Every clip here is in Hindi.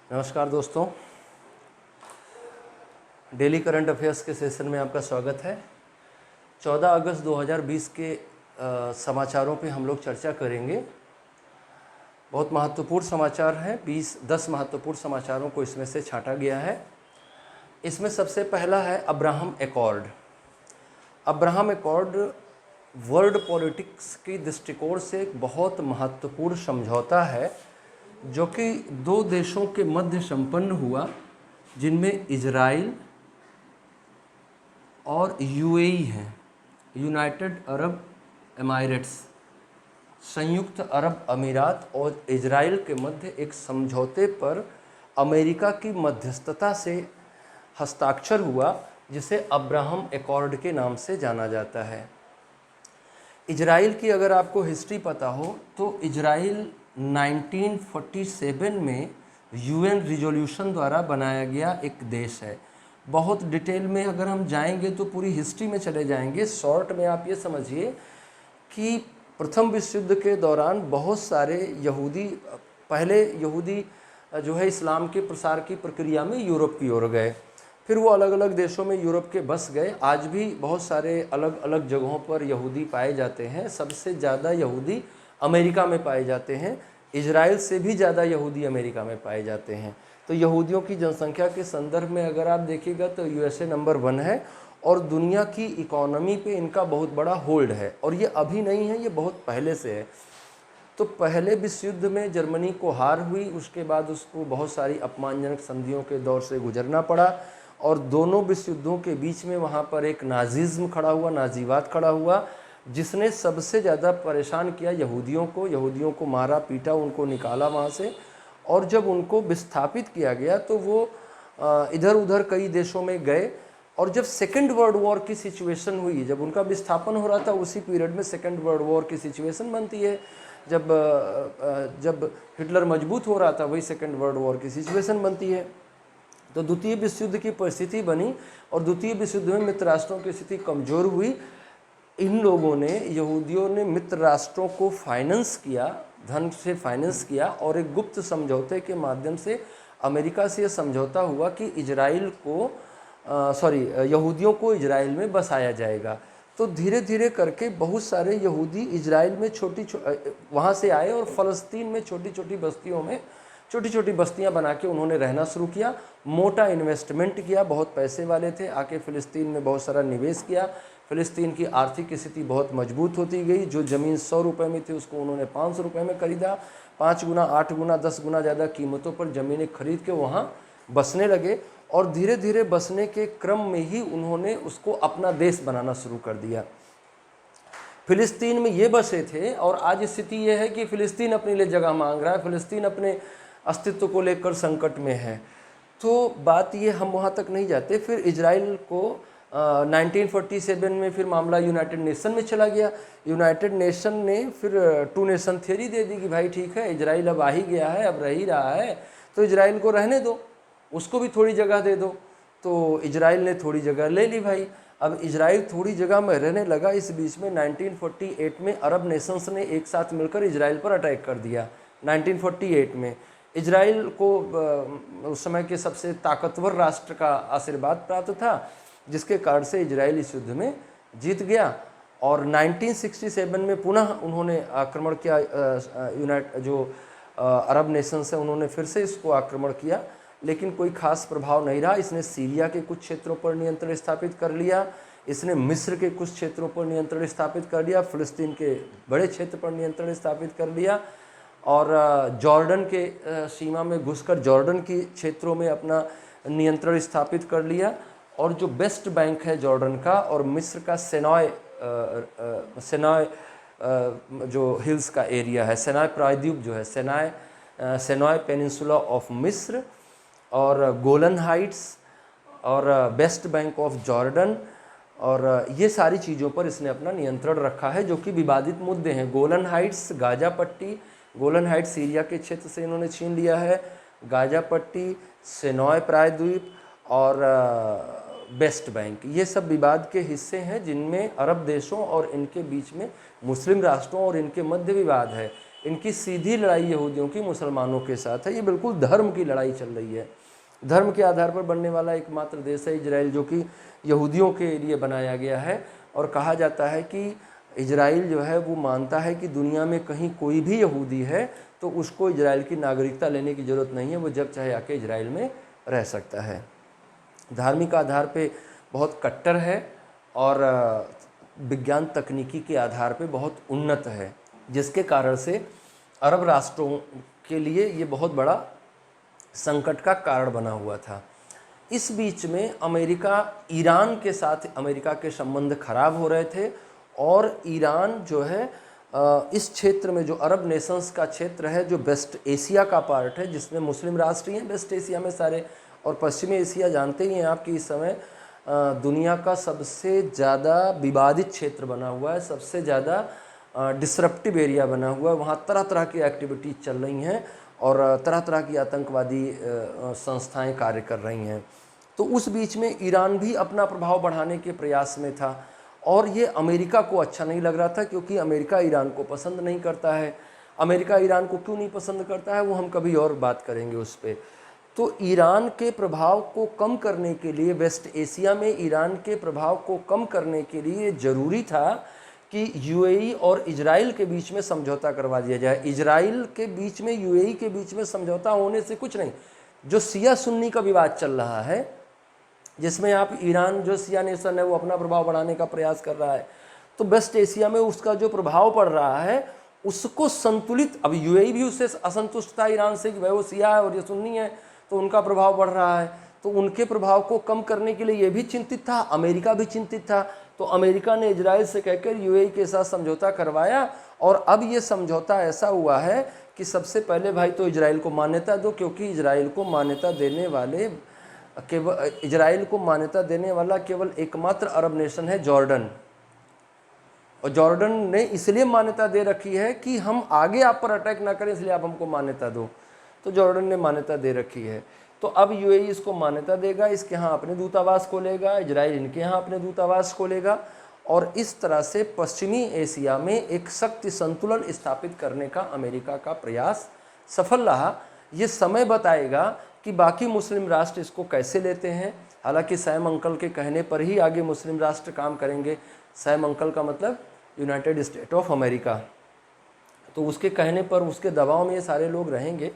नमस्कार दोस्तों, डेली करंट अफेयर्स के सेशन में आपका स्वागत है। 14 अगस्त 2020 के समाचारों पे हम लोग चर्चा करेंगे। बहुत महत्वपूर्ण समाचार हैं। 10 महत्वपूर्ण समाचारों को इसमें से छांटा गया है। इसमें सबसे पहला है Abraham accord. Abraham accord world politics की दृष्टिकोण से एक बहुत महत्वपूर्ण समझौता है जो कि दो देशों के मध्य संपन्न हुआ, जिनमें इजराइल और यूएई हैं, यूनाइटेड अरब एमाइरेट्स, संयुक्त अरब अमीरात और इजराइल के मध्य एक समझौते पर अमेरिका की मध्यस्थता से हस्ताक्षर हुआ, जिसे अब्राहम एकॉर्ड के नाम से जाना जाता है। इजराइल की अगर आपको हिस्ट्री पता हो तो इजराइल 1947 में यूएन रिजोल्यूशन द्वारा बनाया गया एक देश है। बहुत डिटेल में अगर हम जाएंगे तो पूरी हिस्ट्री में चले जाएंगे। शॉर्ट में आप ये समझिए कि प्रथम विश्व युद्ध के दौरान बहुत सारे पहले यहूदी जो है इस्लाम के प्रसार की प्रक्रिया में यूरोप की ओर गए, फिर वो अलग अलग देशों में यूरोप के बस गए। आज भी बहुत सारे अलग अलग जगहों पर यहूदी पाए जाते हैं। सबसे ज़्यादा यहूदी अमेरिका में पाए जाते हैं। इजराइल से भी ज़्यादा यहूदी अमेरिका में पाए जाते हैं। तो यहूदियों की जनसंख्या के संदर्भ में अगर आप देखिएगा तो यूएसए नंबर 1 है और दुनिया की इकोनॉमी पे इनका बहुत बड़ा होल्ड है। और ये अभी नहीं है, ये बहुत पहले से है। तो पहले विश्व युद्ध में जर्मनी को हार हुई, उसके बाद उसको बहुत सारी अपमानजनक संधियों के दौर से गुजरना पड़ा और दोनों विश्व युद्धों के बीच में वहाँ पर एक नाजिज्म खड़ा हुआ, नाजीवाद खड़ा हुआ, जिसने सबसे ज़्यादा परेशान किया यहूदियों को मारा पीटा, उनको निकाला वहाँ से। और जब उनको विस्थापित किया गया तो वो इधर उधर कई देशों में गए। और जब सेकेंड वर्ल्ड वॉर की सिचुएशन हुई, जब उनका विस्थापन हो रहा था, उसी पीरियड में सेकेंड वर्ल्ड वॉर की सिचुएशन बनती है। जब हिटलर मजबूत हो रहा था, वही सेकेंड वर्ल्ड वॉर की सिचुएशन बनती है। तो द्वितीय विश्व युद्ध की परिस्थिति बनी और द्वितीय विश्व युद्ध में मित्र राष्ट्रों की स्थिति कमज़ोर हुई। इन लोगों ने, यहूदियों ने मित्र राष्ट्रों को फाइनेंस किया, धन से फाइनेंस किया और एक गुप्त समझौते के माध्यम से अमेरिका से यह समझौता हुआ कि यहूदियों को इजराइल में बसाया जाएगा। तो धीरे धीरे करके बहुत सारे यहूदी इजराइल में वहाँ से आए और फ़लस्तीन में छोटी छोटी बस्तियां बना के उन्होंने रहना शुरू किया। मोटा इन्वेस्टमेंट किया, बहुत पैसे वाले थे, आके फ़िलिस्तीन में बहुत सारा निवेश किया। फ़िलिस्तीन की आर्थिक स्थिति बहुत मजबूत होती गई। जो ज़मीन 100 रुपये में थी उसको उन्होंने 500 रुपये में खरीदा। 5 गुना, 8 गुना, 10 गुना ज़्यादा कीमतों पर ज़मीनें खरीद के वहाँ बसने लगे और धीरे धीरे बसने के क्रम में ही उन्होंने उसको अपना देश बनाना शुरू कर दिया। फ़िलिस्तीन में ये बसे थे और आज स्थिति ये है कि फ़िलिस्तीन अपने लिए जगह मांग रहा है, फ़िलिस्तीन अपने अस्तित्व को लेकर संकट में है। तो बात ये, हम वहाँ तक नहीं जाते। फिर इजराइल को 1947 में फिर मामला यूनाइटेड नेशन में चला गया। यूनाइटेड नेशन ने फिर 2 नेशन थ्योरी दे दी कि भाई ठीक है, इजराइल अब आ ही गया है, अब रह ही रहा है, तो इजराइल को रहने दो, उसको भी थोड़ी जगह दे दो। तो इजराइल ने थोड़ी जगह ले ली भाई। अब इजराइल थोड़ी जगह में रहने लगा। इस बीच में 1948 में अरब नेशंस ने एक साथ मिलकर इजराइल पर अटैक कर दिया। 1948 में इजराइल को उस समय के सबसे ताकतवर राष्ट्र का आशीर्वाद प्राप्त था, जिसके कारण से इजराइल इस युद्ध में जीत गया। और 1967 में पुनः उन्होंने आक्रमण किया। अरब नेशंस है, उन्होंने फिर से इसको आक्रमण किया, लेकिन कोई खास प्रभाव नहीं रहा। इसने सीरिया के कुछ क्षेत्रों पर नियंत्रण स्थापित कर लिया, इसने मिस्र के कुछ क्षेत्रों पर नियंत्रण स्थापित कर लिया, फ़िलिस्तीन के बड़े क्षेत्र पर नियंत्रण स्थापित कर लिया और जॉर्डन के सीमा में घुसकर जॉर्डन के क्षेत्रों में अपना नियंत्रण स्थापित कर लिया। और जो वेस्ट बैंक है जॉर्डन का और मिस्र का सेनाय जो हिल्स का एरिया है, सेनाय प्रायद्वीप जो है, सेनाय पेनिनसुला ऑफ मिस्र और गोलन हाइट्स और वेस्ट बैंक ऑफ जॉर्डन, और ये सारी चीज़ों पर इसने अपना नियंत्रण रखा है, जो कि विवादित मुद्दे हैं। गोलन हाइट्स, गाजा पट्टी, गोलन हाइट्स सीरिया के क्षेत्र से इन्होंने छीन लिया है, गाजा पट्टी, सेनाय प्रायद्वीप और वेस्ट बैंक, ये सब विवाद के हिस्से हैं, जिनमें अरब देशों और इनके बीच में मुस्लिम राष्ट्रों और इनके मध्य विवाद है। इनकी सीधी लड़ाई यहूदियों की मुसलमानों के साथ है। ये बिल्कुल धर्म की लड़ाई चल रही है। धर्म के आधार पर बनने वाला एकमात्र देश है इजराइल, जो कि यहूदियों के लिए बनाया गया है। और कहा जाता है कि इजराइल जो है वो मानता है कि दुनिया में कहीं कोई भी यहूदी है तो उसको इजराइल की नागरिकता लेने की ज़रूरत नहीं है, वो जब चाहे आके इजराइल में रह सकता है। धार्मिक आधार पे बहुत कट्टर है और विज्ञान तकनीकी के आधार पे बहुत उन्नत है, जिसके कारण से अरब राष्ट्रों के लिए ये बहुत बड़ा संकट का कारण बना हुआ था। इस बीच में अमेरिका, ईरान के साथ अमेरिका के संबंध खराब हो रहे थे और ईरान जो है इस क्षेत्र में, जो अरब नेशंस का क्षेत्र है, जो वेस्ट एशिया का पार्ट है, जिसमें मुस्लिम राष्ट्र ही हैं वेस्ट एशिया में सारे, और पश्चिमी एशिया जानते ही हैं आप कि इस समय दुनिया का सबसे ज़्यादा विवादित क्षेत्र बना हुआ है, सबसे ज़्यादा डिसरप्टिव एरिया बना हुआ है। वहाँ तरह तरह की एक्टिविटीज़ चल रही हैं और तरह तरह की आतंकवादी संस्थाएं कार्य कर रही हैं। तो उस बीच में ईरान भी अपना प्रभाव बढ़ाने के प्रयास में था और ये अमेरिका को अच्छा नहीं लग रहा था, क्योंकि अमेरिका ईरान को पसंद नहीं करता है। अमेरिका ईरान को क्यों नहीं पसंद करता है वो हम कभी और बात करेंगे उस पर। तो ईरान के प्रभाव को कम करने के लिए, वेस्ट एशिया में ईरान के प्रभाव को कम करने के लिए ज़रूरी था कि यूएई और इजराइल के बीच में समझौता करवा दिया जाए। इजराइल के बीच में, यूएई के बीच में समझौता होने से कुछ नहीं, जो शिया सुन्नी का विवाद चल रहा है, जिसमें आप ईरान जो शिया नेशन है वो अपना प्रभाव बढ़ाने का प्रयास कर रहा है, तो वेस्ट एशिया में उसका जो प्रभाव पड़ रहा है उसको संतुलित, अब यूएई भी उससे असंतुष्ट था ईरान से कि भाई वो शिया है और ये सुन्नी है, तो उनका प्रभाव बढ़ रहा है, तो उनके प्रभाव को कम करने के लिए ये भी चिंतित था, अमेरिका भी चिंतित था। तो अमेरिका ने इजराइल से कहकर यूएई के साथ समझौता करवाया और अब ये समझौता ऐसा हुआ है कि सबसे पहले भाई तो इजराइल को मान्यता दो, क्योंकि इजराइल को मान्यता देने वाला केवल एकमात्र अरब नेशन है जॉर्डन। और जॉर्डन ने इसलिए मान्यता दे रखी है कि हम आगे आप पर अटैक ना करें, इसलिए आप हमको मान्यता दो। तो जॉर्डन ने मान्यता दे रखी है, तो अब यूएई इसको मान्यता देगा, इसके यहाँ अपने दूतावास खोलेगा, इजराइल इनके यहाँ अपने दूतावास खोलेगा और इस तरह से पश्चिमी एशिया में एक शक्ति संतुलन स्थापित करने का अमेरिका का प्रयास सफल रहा। ये समय बताएगा कि बाकी मुस्लिम राष्ट्र इसको कैसे लेते हैं। हालांकि सैम अंकल के कहने पर ही आगे मुस्लिम राष्ट्र काम करेंगे। सैम अंकल का मतलब यूनाइटेड स्टेट ऑफ अमेरिका, तो उसके कहने पर, उसके दबाव में ये सारे लोग रहेंगे।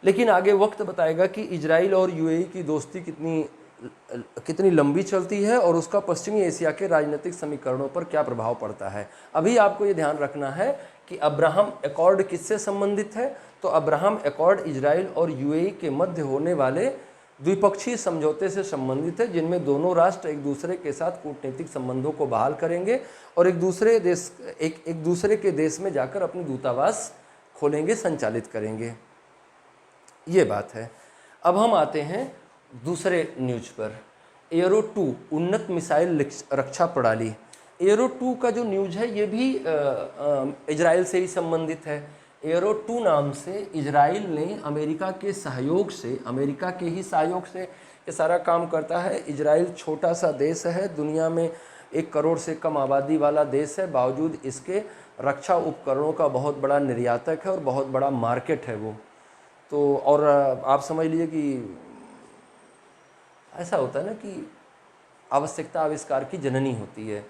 लेकिन आगे वक्त बताएगा कि इजराइल और यूएई की दोस्ती कितनी लंबी चलती है और उसका पश्चिमी एशिया के राजनीतिक समीकरणों पर क्या प्रभाव पड़ता है। अभी आपको ये ध्यान रखना है कि अब्राहम एकॉर्ड किससे संबंधित है, तो अब्राहम एकॉर्ड इजराइल और यूएई के मध्य होने वाले द्विपक्षीय समझौते से संबंधित है, जिनमें दोनों राष्ट्र एक दूसरे के साथ कूटनीतिक संबंधों को बहाल करेंगे और एक दूसरे के देश में जाकर अपनी दूतावास खोलेंगे, संचालित करेंगे। ये बात है। अब हम आते हैं दूसरे न्यूज पर। एरो 2 उन्नत मिसाइल रक्षा प्रणाली। एरो 2 का जो न्यूज है ये भी इजराइल से ही संबंधित है। एरो 2 नाम से इजराइल ने अमेरिका के ही सहयोग से ये सारा काम करता है। इजराइल छोटा सा देश है, दुनिया में 1 करोड़ से कम आबादी वाला देश है, बावजूद इसके रक्षा उपकरणों का बहुत बड़ा निर्यातक है और बहुत बड़ा मार्केट है वो। तो और आप समझ लीजिए कि ऐसा होता है ना कि आवश्यकता आविष्कार की जननी होती है।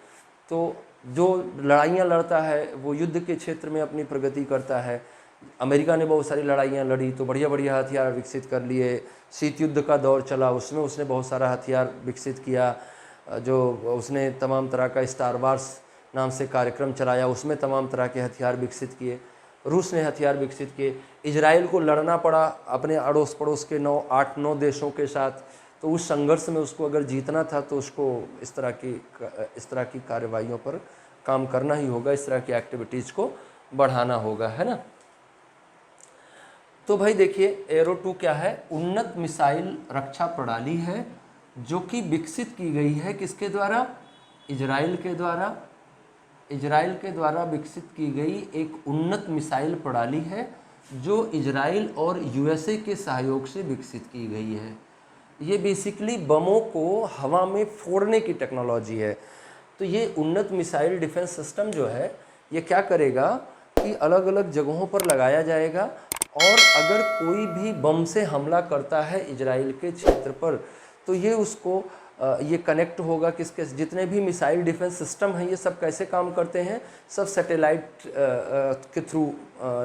तो जो लड़ाइयाँ लड़ता है वो युद्ध के क्षेत्र में अपनी प्रगति करता है। अमेरिका ने बहुत सारी लड़ाइयाँ लड़ी तो बढ़िया बढ़िया हथियार विकसित कर लिए। शीत युद्ध का दौर चला, उसमें उसने बहुत सारा हथियार विकसित किया। जो उसने तमाम तरह का स्टार वार्स नाम से कार्यक्रम चलाया, उसमें तमाम तरह के हथियार विकसित किए। रूस ने हथियार विकसित किए। इजराइल को लड़ना पड़ा अपने अड़ोस पड़ोस के 8-9 देशों के साथ, तो उस संघर्ष में उसको अगर जीतना था तो उसको इस तरह की कार्रवाइयों पर काम करना ही होगा, इस तरह की एक्टिविटीज़ को बढ़ाना होगा, है ना। तो भाई देखिए, एरो 2 क्या है? उन्नत मिसाइल रक्षा प्रणाली है जो कि विकसित की गई है किसके द्वारा? इजराइल के द्वारा विकसित की गई एक उन्नत मिसाइल प्रणाली है जो इजराइल और यूएसए के सहयोग से विकसित की गई है। ये बेसिकली बमों को हवा में फोड़ने की टेक्नोलॉजी है। तो ये उन्नत मिसाइल डिफेंस सिस्टम जो है ये क्या करेगा कि अलग अलग जगहों पर लगाया जाएगा, और अगर कोई भी बम से हमला करता है इजराइल के क्षेत्र पर तो ये उसको ये कनेक्ट होगा किसके, जितने भी मिसाइल डिफेंस सिस्टम हैं ये सब कैसे काम करते हैं, सब सैटेलाइट के थ्रू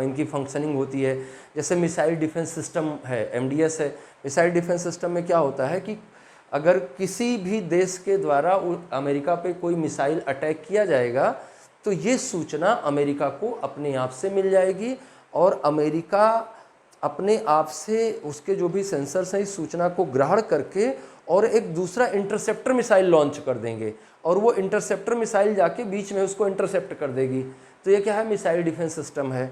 इनकी फंक्शनिंग होती है। जैसे मिसाइल डिफेंस सिस्टम है, MDS है। मिसाइल डिफेंस सिस्टम में क्या होता है कि अगर किसी भी देश के द्वारा अमेरिका पे कोई मिसाइल अटैक किया जाएगा तो ये सूचना अमेरिका को अपने आप से मिल जाएगी, और अमेरिका अपने आप से उसके जो भी सेंसर्स हैं इस सूचना को ग्रहण करके और एक दूसरा इंटरसेप्टर मिसाइल लॉन्च कर देंगे, और वो इंटरसेप्टर मिसाइल जाके बीच में उसको इंटरसेप्ट कर देगी। तो ये क्या है, मिसाइल डिफेंस सिस्टम है।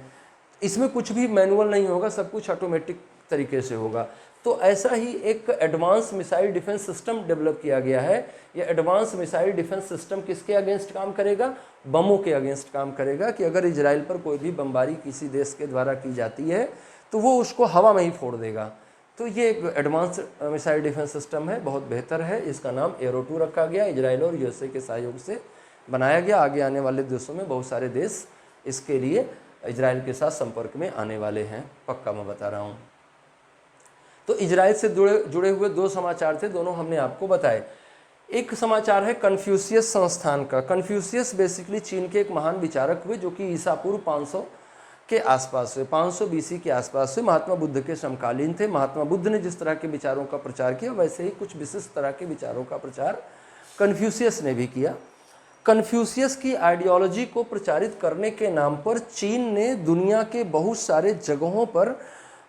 इसमें कुछ भी मैनुअल नहीं होगा, सब कुछ ऑटोमेटिक तरीके से होगा। तो ऐसा ही एक advance missile defence system develop किया गया है। ये एडवांस मिसाइल डिफेंस सिस्टम किसके अगेंस्ट काम करेगा, बमों के अगेंस्ट काम करेगा, कि अगर इजराइल पर कोई भी बमबारी किसी देश के द्वारा की जाती है तो वो उसको हवा में ही फोड़ देगा। तो ये एक एडवांस मिसाइल डिफेंस सिस्टम है, बहुत बेहतर है। इसका नाम एरो 2 रखा गया, इजराइल और USA के सहयोग से बनाया गया। आगे आने वाले देशों में बहुत सारे देश इसके लिए इजराइल के साथ संपर्क में आने वाले हैं, पक्का मैं बता रहा हूँ। तो इजराइल से जुड़े हुए 2 समाचार थे, दोनों हमने आपको बताए। एक समाचार है कन्फ्यूशियस संस्थान का। कन्फ्यूशियस बेसिकली चीन के एक महान विचारक हुए जो कि ईसा पूर्व 500 के आसपास हुए, 500 BC के आसपास हुए, महात्मा बुद्ध के समकालीन थे। महात्मा बुद्ध ने जिस तरह के विचारों का प्रचार किया वैसे ही कुछ विशिष्ट तरह के विचारों का प्रचार कन्फ्यूशियस ने भी किया। कन्फ्यूशियस की आइडियोलॉजी को प्रचारित करने के नाम पर चीन ने दुनिया के बहुत सारे जगहों पर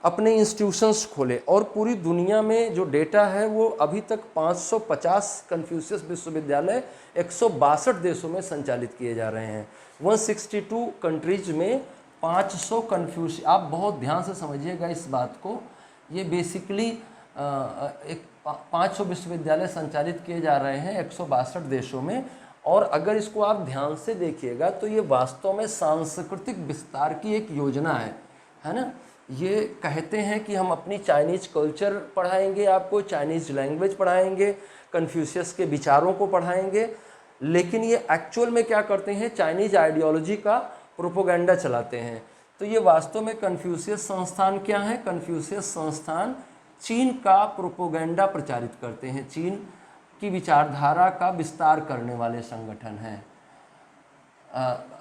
अपने इंस्टीट्यूशंस खोले, और पूरी दुनिया में जो डेटा है वो अभी तक 550 कन्फ्यूशियस विश्वविद्यालय 162 देशों में संचालित किए जा रहे हैं। 162 कंट्रीज में 500 कन्फ्यूशियस, आप बहुत ध्यान से समझिएगा इस बात को, ये बेसिकली एक 500 विश्वविद्यालय संचालित किए जा रहे हैं 162 देशों में। और अगर इसको आप ध्यान से देखिएगा तो ये वास्तव में सांस्कृतिक विस्तार की एक योजना है ना। ये कहते हैं कि हम अपनी चाइनीज कल्चर पढ़ाएंगे, आपको चाइनीज लैंग्वेज पढ़ाएंगे, कन्फ्यूशियस के विचारों को पढ़ाएंगे, लेकिन ये एक्चुअल में क्या करते हैं, चाइनीज आइडियोलॉजी का प्रोपोगेंडा चलाते हैं। तो ये वास्तव में कन्फ्यूशियस संस्थान क्या है, कन्फ्यूशियस संस्थान चीन का प्रोपोगेंडा प्रचारित करते हैं, चीन की विचारधारा का विस्तार करने वाले संगठन हैं,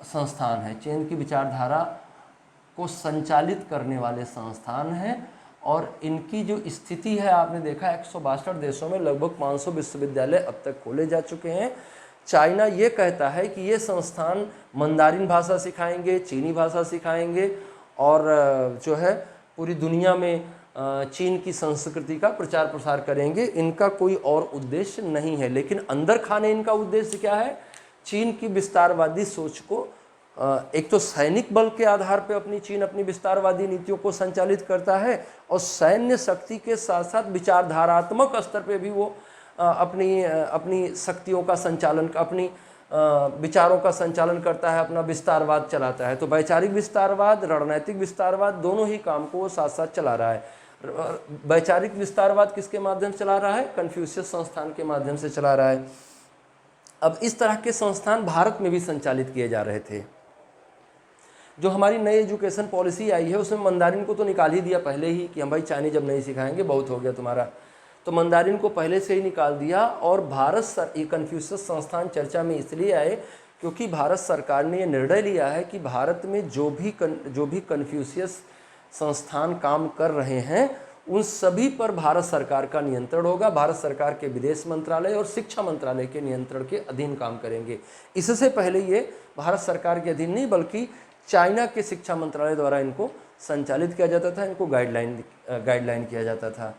संस्थान है, चीन की विचारधारा को संचालित करने वाले संस्थान हैं। और इनकी जो स्थिति है आपने देखा 162 देशों में लगभग 500 विश्वविद्यालय अब तक खोले जा चुके हैं। चाइना ये कहता है कि ये संस्थान मंदारिन भाषा सिखाएंगे, चीनी भाषा सिखाएंगे, और जो है पूरी दुनिया में चीन की संस्कृति का प्रचार प्रसार करेंगे। इनका कोई और उद्देश्य नहीं है, लेकिन अंदर खाने इनका उद्देश्य क्या है, चीन की विस्तारवादी सोच को एक तो सैनिक बल के आधार पर चीन अपनी विस्तारवादी नीतियों को संचालित करता है, और सैन्य शक्ति के साथ साथ विचारधारात्मक स्तर पे भी वो अपनी शक्तियों का संचालन, अपनी विचारों का संचालन करता है, अपना विस्तारवाद चलाता है। तो वैचारिक विस्तारवाद, रणनीतिक विस्तारवाद, दोनों ही काम को वो साथ साथ चला रहा है। वैचारिक विस्तारवाद किसके माध्यम से चला रहा है, कन्फ्यूशियस संस्थान के माध्यम से चला रहा है। अब इस तरह के संस्थान भारत में भी संचालित किए जा रहे थे। जो हमारी नई एजुकेशन पॉलिसी आई है उसमें मंदारिन को तो निकाल ही दिया पहले ही कि हम भाई चाइनीज अब नहीं सिखाएंगे, बहुत हो गया तुम्हारा, तो मंदारिन को पहले से ही निकाल दिया। और ये कन्फ्यूशियस संस्थान चर्चा में इसलिए आए क्योंकि भारत सरकार ने ये निर्णय लिया है कि भारत में जो भी कन्फ्यूशियस संस्थान काम कर रहे हैं उन सभी पर भारत सरकार का नियंत्रण होगा। भारत सरकार के विदेश मंत्रालय और शिक्षा मंत्रालय के नियंत्रण के अधीन काम करेंगे। इससे पहले ये भारत सरकार के अधीन नहीं बल्कि चाइना के शिक्षा मंत्रालय द्वारा इनको संचालित किया जाता था, इनको गाइडलाइन किया जाता था।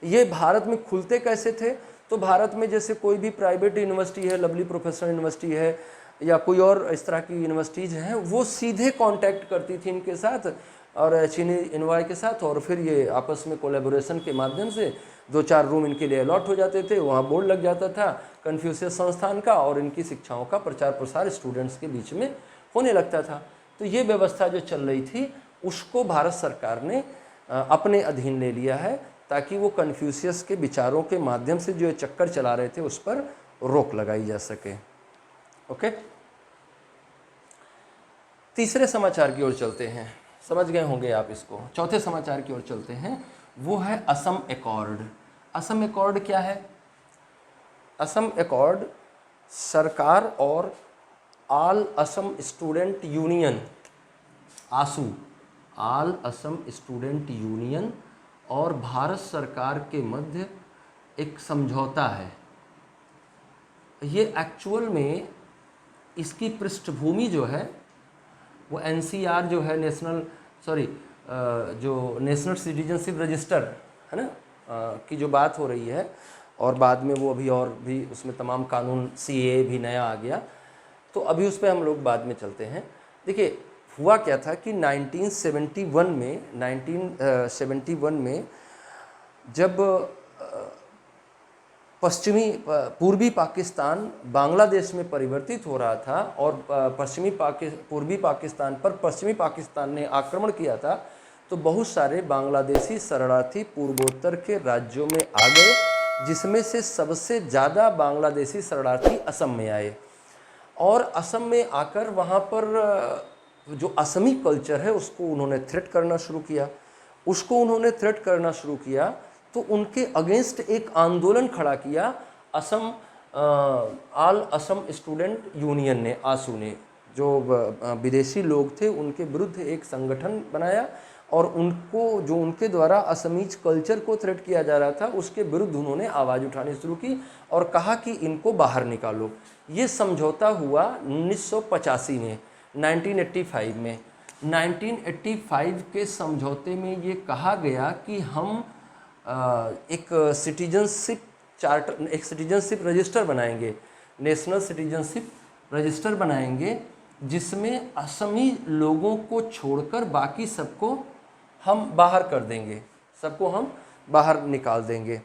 ये भारत में खुलते कैसे थे, तो भारत में जैसे कोई भी प्राइवेट यूनिवर्सिटी है, लवली प्रोफेशनल यूनिवर्सिटी है या कोई और इस तरह की यूनिवर्सिटीज़ हैं, वो सीधे कांटेक्ट करती थी इनके साथ और चीनी इन्वॉय के साथ, और फिर ये आपस में कोलैबोरेशन के माध्यम से 2-4 रूम इनके लिए अलॉट हो जाते थे, वहाँ बोर्ड लग जाता था कन्फ्यूशियस संस्थान का, और इनकी शिक्षाओं का प्रचार प्रसार स्टूडेंट्स के बीच में होने लगता था। तो ये व्यवस्था जो चल रही थी उसको भारत सरकार ने अपने अधीन ले लिया है ताकि वो कन्फ्यूशियस के विचारों के माध्यम से जो चक्कर चला रहे थे उस पर रोक लगाई जा सके। ओके, तीसरे समाचार की ओर चलते हैं, समझ गए होंगे आप इसको। चौथे समाचार की ओर चलते हैं, वो है असम एकॉर्ड। असम एकॉर्ड क्या है? असम एकॉर्ड सरकार और ऑल असम स्टूडेंट यूनियन, आसू, ऑल असम स्टूडेंट यूनियन और भारत सरकार के मध्य एक समझौता है। ये एक्चुअल में इसकी पृष्ठभूमि जो है वो एनसीआर जो है, जो नेशनल सिटीजनशिप रजिस्टर है ना, की जो बात हो रही है, और बाद में वो अभी और भी उसमें तमाम कानून, सीए भी नया आ गया, तो अभी उस पर हम लोग बाद में चलते हैं। देखिए हुआ क्या था कि 1971 में जब पूर्वी पाकिस्तान बांग्लादेश में परिवर्तित हो रहा था और पूर्वी पाकिस्तान पर पश्चिमी पाकिस्तान ने आक्रमण किया था, तो बहुत सारे बांग्लादेशी शरणार्थी पूर्वोत्तर के राज्यों में आ गए, जिसमें से सबसे ज़्यादा बांग्लादेशी शरणार्थी असम में आए। और असम में आकर वहाँ पर जो असमी कल्चर है उसको उन्होंने थ्रेट करना शुरू किया। तो उनके अगेंस्ट एक आंदोलन खड़ा किया ऑल असम स्टूडेंट यूनियन ने, आसू ने, जो विदेशी लोग थे उनके विरुद्ध एक संगठन बनाया, और जो उनके द्वारा असमीज कल्चर को थ्रेट किया जा रहा था उसके विरुद्ध उन्होंने आवाज़ उठानी शुरू की और कहा कि इनको बाहर निकालो। ये समझौता हुआ 1985 में, 1985 में। 1985 के समझौते में ये कहा गया कि हम एक सिटीजनशिप रजिस्टर बनाएंगे, नेशनल सिटीजनशिप रजिस्टर बनाएंगे, जिसमें असमी लोगों को छोड़कर बाकी सबको हम बाहर कर देंगे, सबको हम बाहर निकाल देंगे।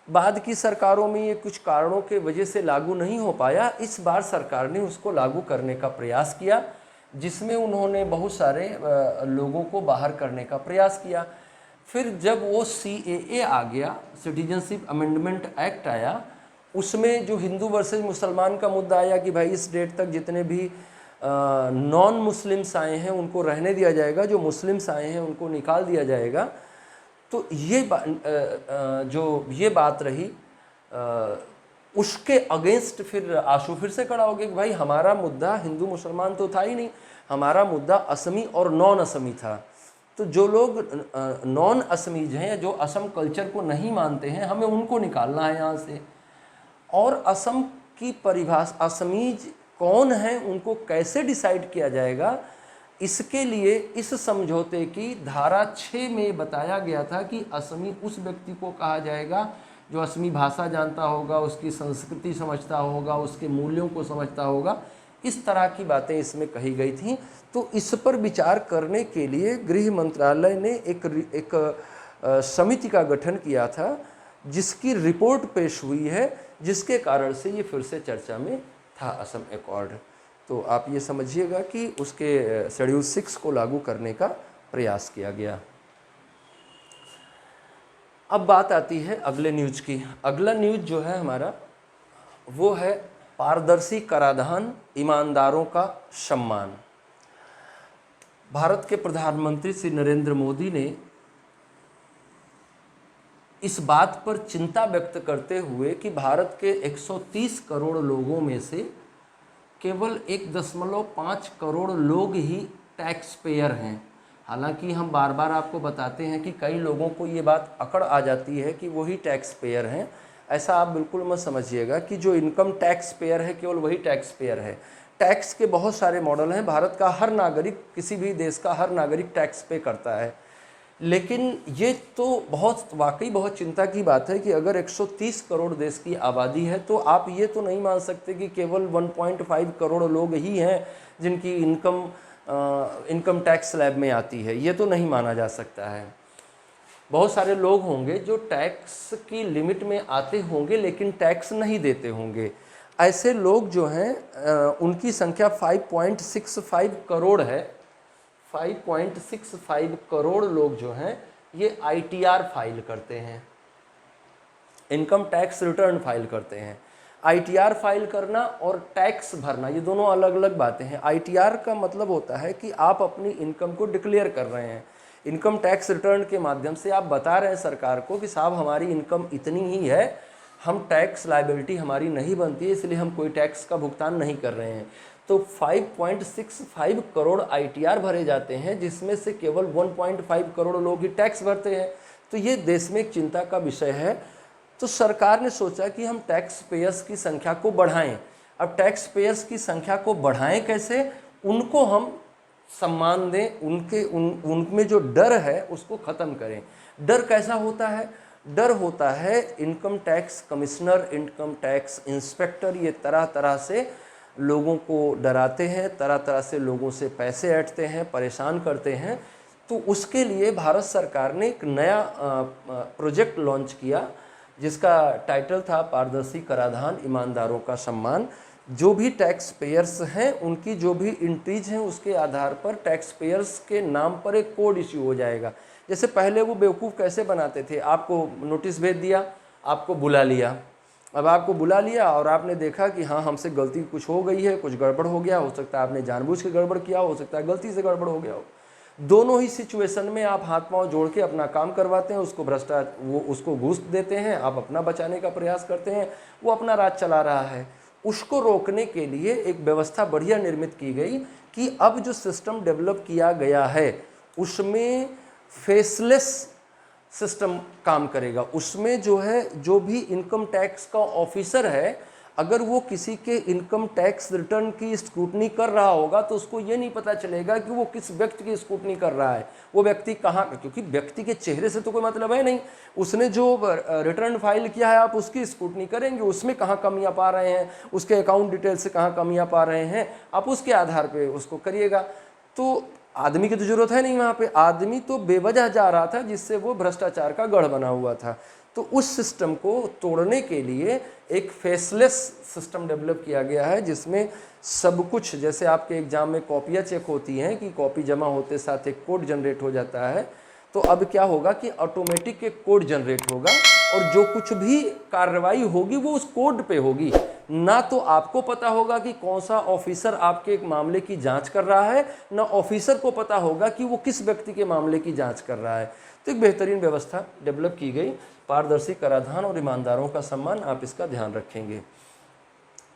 बाद की सरकारों में ये कुछ कारणों के वजह से लागू नहीं हो पाया। इस बार सरकार ने उसको लागू करने का प्रयास किया, जिसमें उन्होंने बहुत सारे लोगों को बाहर करने का प्रयास किया। फिर जब वो CAA आ गया, सिटीजनशिप अमेंडमेंट एक्ट आया, उसमें जो हिंदू वर्सेस मुसलमान का मुद्दा आया कि भाई इस डेट तक जितने भी नॉन मुस्लिम्स आए हैं उनको रहने दिया जाएगा, जो मुस्लिम्स आए हैं उनको निकाल दिया जाएगा। तो ये बात रही, उसके अगेंस्ट फिर आशू फिर से खड़ा हो गया कि भाई हमारा मुद्दा हिंदू मुसलमान तो था ही नहीं, हमारा मुद्दा असमी और नॉन असमी था। तो जो लोग नॉन असमीज हैं, जो असम कल्चर को नहीं मानते हैं, हमें उनको निकालना है यहाँ से। और असम की परिभाषा, असमीज कौन है, उनको कैसे डिसाइड किया जाएगा, इसके लिए इस समझौते की धारा 6 में बताया गया था कि असमी उस व्यक्ति को कहा जाएगा जो असमी भाषा जानता होगा, उसकी संस्कृति समझता होगा, उसके मूल्यों को समझता होगा। इस तरह की बातें इसमें कही गई थी। तो इस पर विचार करने के लिए गृह मंत्रालय ने एक समिति का गठन किया था, जिसकी रिपोर्ट पेश हुई है, जिसके कारण से ये फिर से चर्चा में था असम एकॉर्ड। तो आप ये समझिएगा कि उसके शेड्यूल 6 को लागू करने का प्रयास किया गया। अब बात आती है अगले न्यूज की। अगला न्यूज जो है हमारा वो है पारदर्शी कराधान, ईमानदारों का सम्मान। भारत के प्रधानमंत्री श्री नरेंद्र मोदी ने इस बात पर चिंता व्यक्त करते हुए कि भारत के 130 करोड़ लोगों में से केवल 1.5 करोड़ लोग ही टैक्स पेयर हैं। हालांकि हम बार बार आपको बताते हैं कि कई लोगों को ये बात अकड़ आ जाती है कि वही टैक्स पेयर हैं। ऐसा आप बिल्कुल मत समझिएगा कि जो इनकम टैक्स पेयर है केवल वही टैक्स पेयर है। टैक्स के बहुत सारे मॉडल हैं। भारत का हर नागरिक, किसी भी देश का हर नागरिक टैक्स पे करता है। लेकिन ये तो वाकई बहुत चिंता की बात है कि अगर 130 करोड़ देश की आबादी है तो आप ये तो नहीं मान सकते कि केवल 1.5 करोड़ लोग ही हैं जिनकी इनकम टैक्स स्लैब में आती है। ये तो नहीं माना जा सकता है। बहुत सारे लोग होंगे जो टैक्स की लिमिट में आते होंगे लेकिन टैक्स नहीं देते होंगे। ऐसे लोग जो हैं उनकी संख्या 5.65 करोड़ है। 5.65 करोड़ लोग जो हैं ये ITR फाइल करते हैं, इनकम टैक्स रिटर्न फाइल करते हैं। आईटीआर फाइल करना और टैक्स भरना, ये दोनों अलग अलग बातें हैं। आईटीआर का मतलब होता है कि आप अपनी इनकम को डिक्लेयर कर रहे हैं, इनकम टैक्स रिटर्न के माध्यम से आप बता रहे हैं सरकार को कि साहब हमारी इनकम इतनी ही है, हम टैक्स लायबिलिटी हमारी नहीं बनती है, इसलिए हम कोई टैक्स का भुगतान नहीं कर रहे हैं। तो 5.65 करोड़ आईटीआर भरे जाते हैं, जिसमें से केवल 1.5 करोड़ लोग ही टैक्स भरते हैं। तो ये देश में एक चिंता का विषय है। तो सरकार ने सोचा कि हम टैक्स पेयर्स की संख्या को बढ़ाएं। अब टैक्स पेयर्स की संख्या को बढ़ाएं कैसे? उनको हम सम्मान दें, उनमें जो डर है उसको ख़त्म करें। डर कैसा होता है? डर होता है income tax commissioner, income tax inspector, ये तरह तरह से लोगों को डराते हैं, तरह तरह से लोगों से पैसे ऐंठते हैं, परेशान करते हैं। तो उसके लिए भारत सरकार ने एक नया प्रोजेक्ट लॉन्च किया, जिसका टाइटल था पारदर्शी कराधान ईमानदारों का सम्मान। जो भी टैक्स पेयर्स हैं उनकी जो भी एंट्रीज हैं उसके आधार पर टैक्स पेयर्स के नाम पर एक कोड इश्यू हो जाएगा। जैसे पहले वो बेवकूफ़ कैसे बनाते थे, आपको नोटिस भेज दिया, आपको बुला लिया। अब आपको बुला लिया और आपने देखा कि हाँ हमसे गलती कुछ हो गई है, कुछ गड़बड़ हो गया, हो सकता है आपने जानबूझ के गड़बड़ किया, हो सकता है गलती से गड़बड़ हो गया हो। दोनों ही सिचुएशन में आप हाथ पांव जोड़ के अपना काम करवाते हैं, उसको वो उसको घूस देते हैं, आप अपना बचाने का प्रयास करते हैं, वो अपना राज चला रहा है। उसको रोकने के लिए एक व्यवस्था बढ़िया निर्मित की गई कि अब जो सिस्टम डेवलप किया गया है उसमें फेसलेस सिस्टम काम करेगा। उसमें जो है, जो भी इनकम टैक्स का ऑफिसर है, अगर वो किसी के इनकम टैक्स रिटर्न की स्क्रूटनी कर रहा होगा तो उसको ये नहीं पता चलेगा कि वो किस व्यक्ति की स्क्रूटनी कर रहा है, वो व्यक्ति कहाँ, क्योंकि व्यक्ति के चेहरे से तो कोई मतलब है नहीं। उसने जो रिटर्न फाइल किया है आप उसकी स्क्रूटनी करेंगे, उसमें कहाँ कमियां पा रहे हैं, उसके अकाउंट डिटेल से कहाँ कमियां पा रहे हैं, आप उसके आधार पर उसको करिएगा। तो आदमी की तो जरूरत है नहीं वहाँ पे, आदमी तो बेवजह जा रहा था जिससे वो भ्रष्टाचार का गढ़ बना हुआ था। तो उस सिस्टम को तोड़ने के लिए एक फेसलेस सिस्टम डेवलप किया गया है, जिसमें सब कुछ, जैसे आपके एग्जाम में कॉपियाँ चेक होती हैं कि कॉपी जमा होते साथ एक कोड जनरेट हो जाता है, तो अब क्या होगा कि ऑटोमेटिक एक कोड जनरेट होगा और जो कुछ भी कार्रवाई होगी वो उस कोड पे होगी। ना तो आपको पता होगा कि कौन सा ऑफिसर आपके एक मामले की जांच कर रहा है, ना ऑफिसर को पता होगा कि वो किस व्यक्ति के मामले की जांच कर रहा है। तो एक बेहतरीन व्यवस्था डेवलप की गई, पारदर्शी कराधान और ईमानदारों का सम्मान, आप इसका ध्यान रखेंगे।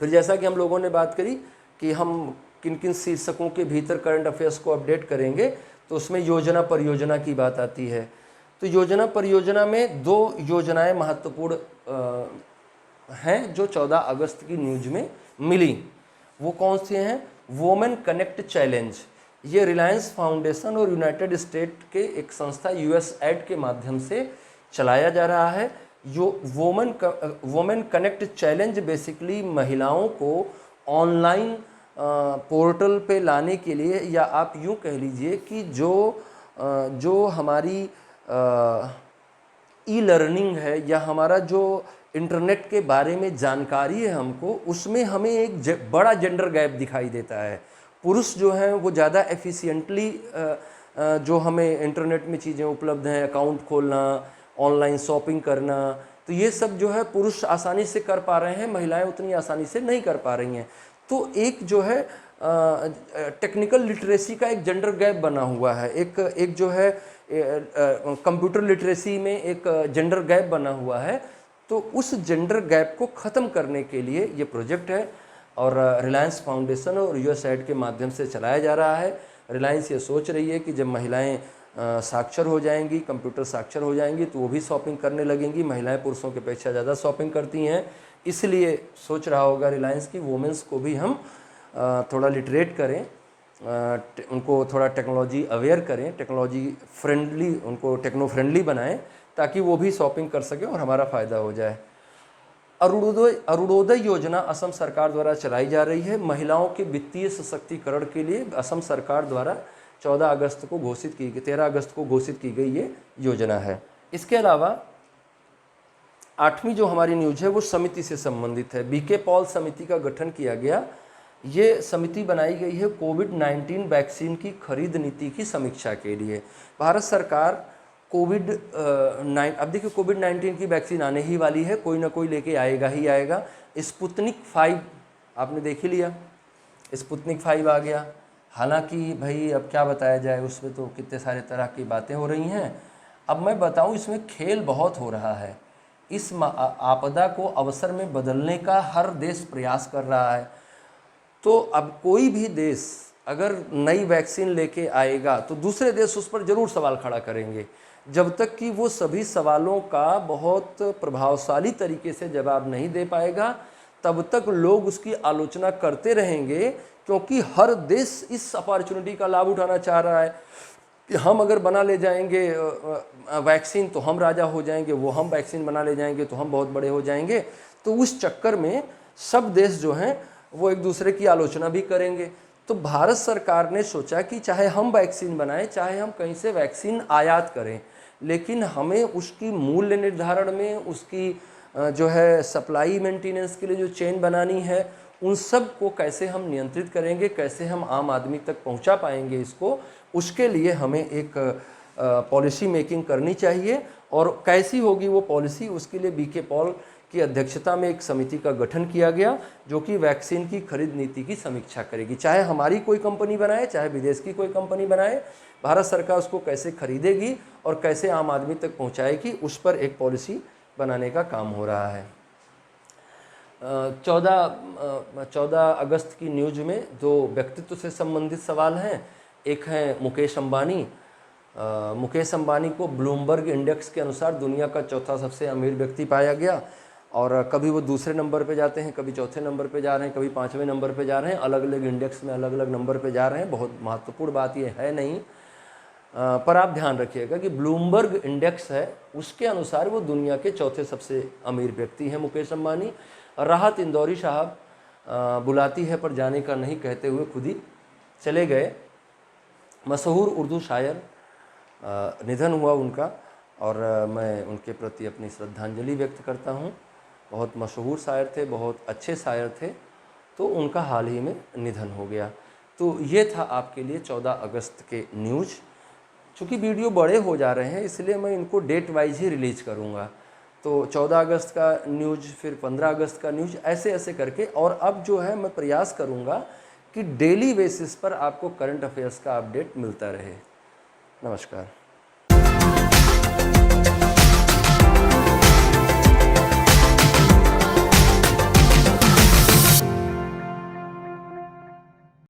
फिर जैसा कि हम लोगों ने बात करी कि हम किन किन शीर्षकों के भीतर करंट अफेयर्स को अपडेट करेंगे, तो उसमें योजना परियोजना की बात आती है। तो योजना परियोजना में 2 योजनाएं महत्वपूर्ण हैं जो 14 अगस्त की न्यूज में मिली। वो कौन सी हैं? वोमेन कनेक्ट चैलेंज, ये रिलायंस फाउंडेशन और यूनाइटेड स्टेट के एक संस्था यूएसएड के माध्यम से चलाया जा रहा है। जो वोमेन कनेक्ट चैलेंज बेसिकली महिलाओं को ऑनलाइन पोर्टल पे लाने के लिए, या आप यूँ कह लीजिए कि जो हमारी ई लर्निंग है या हमारा जो इंटरनेट के बारे में जानकारी है हमको, उसमें हमें एक बड़ा जेंडर गैप दिखाई देता है। पुरुष जो हैं वो ज़्यादा एफिशिएंटली जो हमें इंटरनेट में चीज़ें उपलब्ध हैं, अकाउंट खोलना, ऑनलाइन शॉपिंग करना, तो ये सब जो है पुरुष आसानी से कर पा रहे हैं, महिलाएं उतनी आसानी से नहीं कर पा रही हैं। तो एक जो है टेक्निकल लिटरेसी का एक जेंडर गैप बना हुआ है, एक जो है कंप्यूटर लिटरेसी में एक जेंडर गैप बना हुआ है। तो उस जेंडर गैप को ख़त्म करने के लिए ये प्रोजेक्ट है और रिलायंस फाउंडेशन और यूएसएड के माध्यम से चलाया जा रहा है। रिलायंस ये सोच रही है कि जब महिलाएं साक्षर हो जाएंगी, कंप्यूटर साक्षर हो जाएंगी, तो वो भी शॉपिंग करने लगेंगी। महिलाएं पुरुषों की अपेक्षा ज़्यादा शॉपिंग करती हैं, इसलिए सोच रहा होगा रिलायंस की वुमेंस को भी हम थोड़ा लिटरेट करें, उनको थोड़ा टेक्नोलॉजी अवेयर करें, टेक्नोलॉजी फ्रेंडली, उनको टेक्नो फ्रेंडली बनाएं ताकि वो भी शॉपिंग कर सकें और हमारा फ़ायदा हो जाए। अरुणोदय योजना असम सरकार द्वारा चलाई जा रही है। महिलाओं के वित्तीय सशक्तिकरण के लिए असम सरकार द्वारा 13 अगस्त को घोषित की गई ये योजना है। इसके अलावा 8वीं जो हमारी न्यूज है वो समिति से संबंधित है। बीके पॉल समिति का गठन किया गया। ये समिति बनाई गई है कोविड-19 वैक्सीन की खरीद नीति की समीक्षा के लिए। भारत सरकार कोविड अब देखिए कोविड-19 की वैक्सीन आने ही वाली है, कोई ना कोई लेके आएगा ही आएगा। स्पुतनिक 5 आपने देख ही लिया, स्पुतनिक 5 आ गया। हालांकि भाई अब क्या बताया जाए, उसमें तो कितने सारे तरह की बातें हो रही हैं। अब मैं बताऊं, इसमें खेल बहुत हो रहा है। इस आपदा को अवसर में बदलने का हर देश प्रयास कर रहा है। तो अब कोई भी देश अगर नई वैक्सीन लेके आएगा तो दूसरे देश उस पर ज़रूर सवाल खड़ा करेंगे। जब तक कि वो सभी सवालों का बहुत प्रभावशाली तरीके से जवाब नहीं दे पाएगा, तब तक लोग उसकी आलोचना करते रहेंगे, क्योंकि हर देश इस अपॉर्चुनिटी का लाभ उठाना चाह रहा है कि हम अगर बना ले जाएंगे वैक्सीन तो हम राजा हो जाएंगे, वो हम वैक्सीन बना ले जाएंगे तो हम बहुत बड़े हो जाएंगे। तो उस चक्कर में सब देश जो हैं वो एक दूसरे की आलोचना भी करेंगे। तो भारत सरकार ने सोचा कि चाहे हम वैक्सीन बनाएं, चाहे हम कहीं से वैक्सीन आयात करें, लेकिन हमें उसकी मूल्य निर्धारण में, उसकी जो है सप्लाई मेंटेनेंस के लिए जो चेन बनानी है, उन सब को कैसे हम नियंत्रित करेंगे, कैसे हम आम आदमी तक पहुंचा पाएंगे इसको, उसके लिए हमें एक पॉलिसी मेकिंग करनी चाहिए। और कैसी होगी वो पॉलिसी, उसके लिए बीके पॉल की अध्यक्षता में एक समिति का गठन किया गया, जो कि वैक्सीन की खरीद नीति की समीक्षा करेगी। चाहे हमारी कोई कंपनी बनाए, चाहे विदेश की कोई कंपनी बनाए, भारत सरकार उसको कैसे खरीदेगी और कैसे आम आदमी तक पहुंचाएगी, उस पर एक पॉलिसी बनाने का काम हो रहा है। 14 अगस्त की न्यूज में दो व्यक्तित्व से संबंधित सवाल हैं। एक है मुकेश अंबानी। मुकेश अंबानी को ब्लूमबर्ग इंडेक्स के अनुसार दुनिया का चौथा सबसे अमीर व्यक्ति पाया गया, और कभी वो दूसरे नंबर पे जाते हैं, कभी चौथे नंबर पे जा रहे हैं, कभी 5वें नंबर पे जा रहे हैं। अलग अलग इंडेक्स में अलग अलग नंबर पे जा रहे हैं। बहुत महत्वपूर्ण बात ये है नहीं, पर आप ध्यान रखिएगा कि ब्लूमबर्ग इंडेक्स है, उसके अनुसार वो दुनिया के चौथे सबसे अमीर व्यक्ति हैं मुकेश अंबानी। राहत इंदौरी साहब बुलाती है पर जाने का नहीं कहते हुए खुद ही चले गए। मशहूर उर्दू शायर, निधन हुआ उनका, और मैं उनके प्रति अपनी श्रद्धांजलि व्यक्त करता हूँ। बहुत मशहूर शायर थे, बहुत अच्छे शायर थे, तो उनका हाल ही में निधन हो गया। तो ये था आपके लिए 14 अगस्त के न्यूज़। चूँकि वीडियो बड़े हो जा रहे हैं, इसलिए मैं इनको डेट वाइज ही रिलीज करूँगा। तो 14 अगस्त का न्यूज़, फिर 15 अगस्त का न्यूज़, ऐसे ऐसे करके। और अब जो है मैं प्रयास करूँगा कि डेली बेसिस पर आपको करंट अफेयर्स का अपडेट मिलता रहे। नमस्कार।